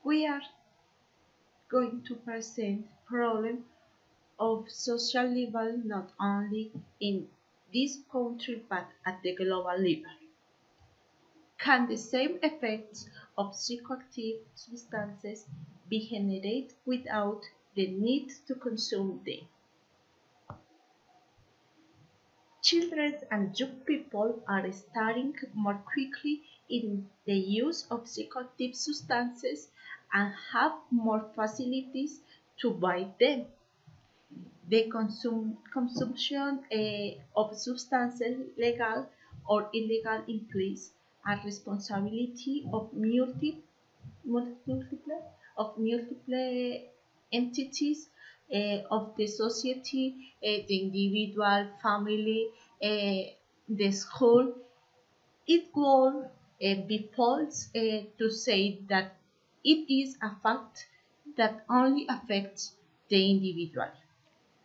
We are going to present problem of social level not only in this country but at the global level. Can the same effects of psychoactive substances be generated without the need to consume them? Children and young people are starting more quickly in the use of psychoactive substances and have more facilities to buy them. The consumption of substances, legal or illegal, implies a responsibility of multiple entities of the society, the individual, family, the school. It would be false to say that it is a fact that only affects the individual.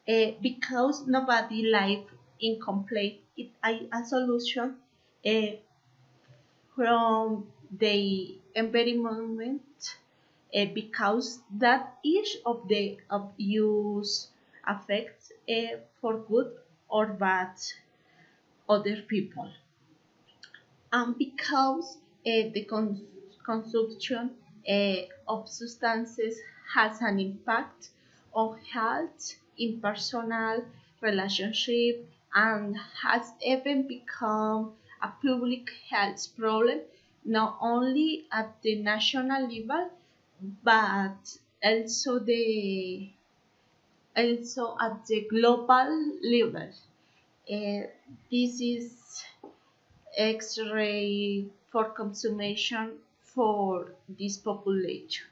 Because nobody lives incomplete, it is a solution uh, from the environment because that each of the abuse affects for good or bad other people, and because the consumption of substances has an impact on health in personal relationship and has even become a public health problem not only at the national level but also at the global level. Uh, this is X-ray for consumption for this population.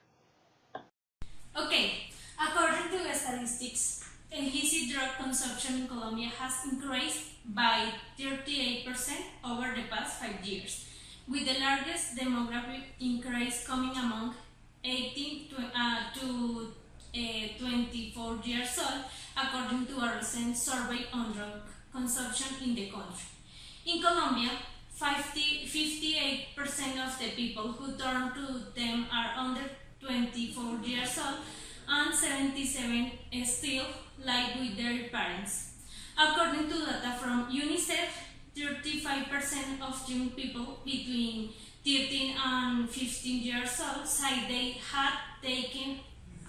Okay, according to statistics, illicit drug consumption in Colombia has increased by 38% over the past 5 years, with the largest demographic increase coming among 18 to 24 years old, according to a recent survey on drug consumption in the country. In Colombia, 58% of the people who turn to them are under 24 years old, and 77 still live with their parents. According to data from UNICEF, 35% of young people between 13 and 15 years old say they had taken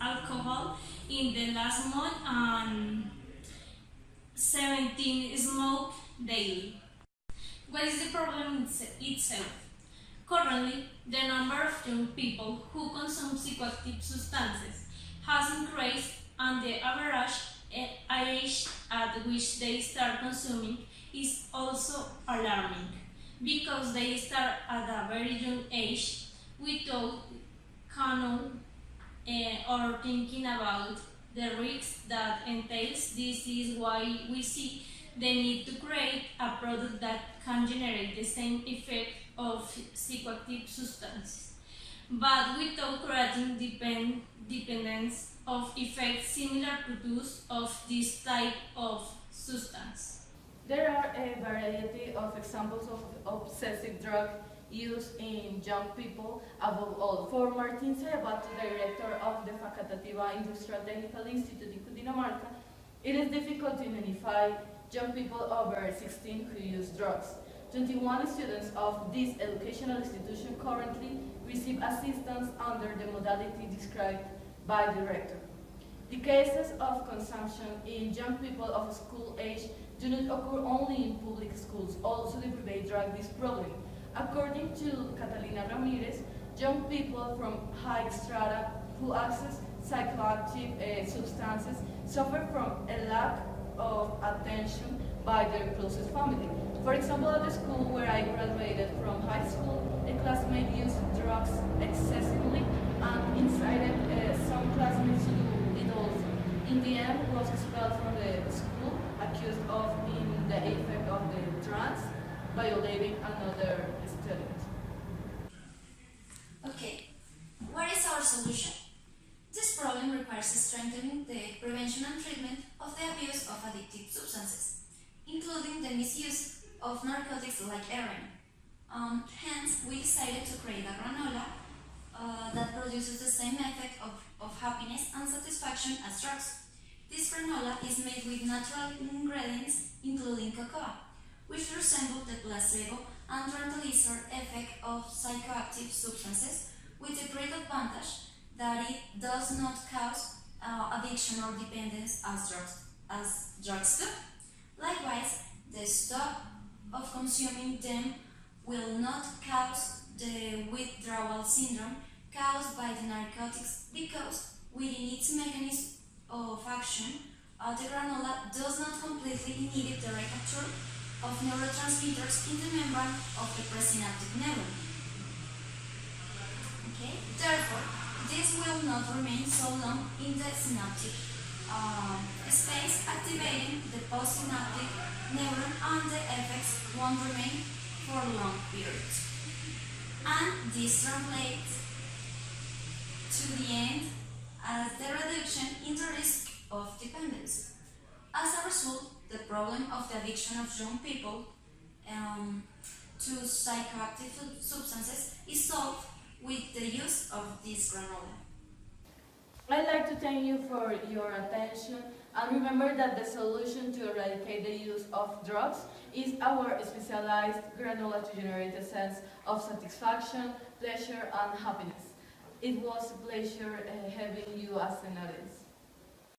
alcohol in the last month, and 17 smoke daily. What is the problem itself? Currently, the number of young people who consume psychoactive substances has increased, and the average age at which they start consuming is also alarming, because they start at a very young age without canon or thinking about the risks that entails. This is why we see the need to create a product that can generate the same effect of psychoactive substances, but without creating dependence of effects similar to those of this type of substance. There are a variety of examples of obsessive drug use in young people, above all. For Martín Cerebato, director of the Facultativa Industrial Technical Institute in Cundinamarca, it is difficult to identify young people over 16 who use drugs. 21 students of this educational institution currently receive assistance under the modality described by the director. The cases of consumption in young people of school age do not occur only in public schools, also the private drug use problem. According to Catalina Ramirez, young people from high strata who access psychoactive substances suffer from a lack of attention by their closest family. For example, at the school where I graduated from high school, a classmate used drugs excessively and incited some classmates to do it also. In the end, was expelled from the school, accused of being the effect of the trance, violating another student. Okay, what is our solution? This problem requires strengthening the prevention and treatment of the abuse of addictive substances, including the misuse of narcotics like heroin. Hence, we decided to create a granola that that produces the same effect of happiness and satisfaction as drugs. This granola is made with natural ingredients, including cocoa, which resemble the placebo and tranquilizer effect of psychoactive substances, with the great advantage that it does not cause addiction or dependence as drugs do. Likewise, the stop of consuming them will not cause the withdrawal syndrome caused by the narcotics because within its mechanism of action, the granola does not completely inhibit the recapture of neurotransmitters in the membrane of the presynaptic neuron. Okay? Therefore, this will not remain so long in the synaptic space, activating the postsynaptic neuron, and the effects won't remain for long periods. And this translates to the end as the reduction in the risk of dependence. As a result, the problem of the addiction of young people to psychoactive substances is solved with the use of this granola. I'd like to thank you for your attention, and remember that the solution to eradicate the use of drugs is our specialized granola to generate a sense of satisfaction, pleasure, and happiness. It was a pleasure having you as an audience.